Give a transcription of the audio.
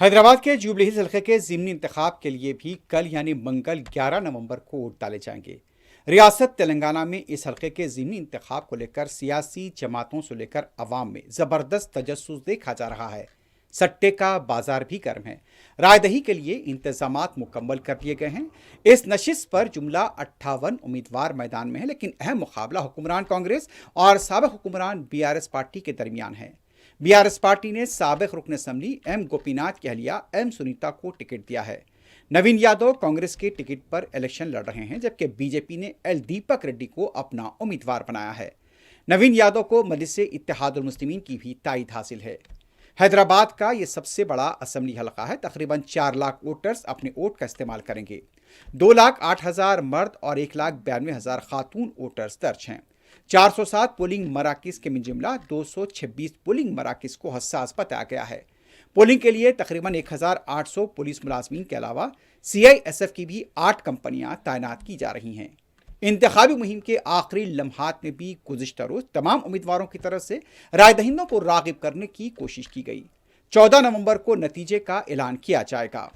حیدرآباد کے jubilee Hills حلقے کے ضمنی انتخاب کے لیے بھی کل یعنی منگل 11 نومبر کو ووٹ ڈالے جائیں گے۔ ریاست تلنگانہ میں اس حلقے کے ضمنی انتخاب کو لے کر سیاسی جماعتوں سے لے کر عوام میں زبردست تجسس دیکھا جا رہا ہے۔ سٹے کا بازار بھی گرم ہے۔ رائے دہی کے لیے انتظامات مکمل کر لیے گئے ہیں۔ اس نشست پر جملہ 58 امیدوار میدان میں ہیں، لیکن اہم مقابلہ حکمران کانگریس اور سابق حکمران BRS پارٹی کے درمیان ہے۔ BRS پارٹی نے سابق رکن اسمبلی ایم گوپی ناتھ کی اہلیہ ایم سنیتا کو ٹکٹ دیا ہے۔ نوین یادو کانگریس کے ٹکٹ پر الیکشن لڑ رہے ہیں، جبکہ BJP نے ایل دیپک ریڈی کو اپنا امیدوار بنایا ہے۔ نوین یادو کو مجلس اتحاد المسلمین کی بھی تائید حاصل ہے۔ حیدرآباد کا یہ سب سے بڑا اسمبلی حلقہ ہے۔ تقریباً 4 لاکھ ووٹرز اپنے ووٹ کا استعمال کریں گے۔ 2,08,000 مرد اور 1,92,000 خاتون ووٹرز درج ہیں۔ 407 پولنگ مراکز کے من جملہ 226 پولنگ مراکز کو حساس بتایا گیا ہے۔ پولنگ کے لیے تقریباً 1,800 پولیس ملازمین کے علاوہ CISF کی بھی 8 کمپنیاں تعینات کی جا رہی ہیں۔ انتخابی مہم کے آخری لمحات میں بھی گزشتہ روز تمام امیدواروں کی طرف سے رائے دہندوں کو راغب کرنے کی کوشش کی گئی۔ 14 نومبر کو نتیجے کا اعلان کیا جائے گا۔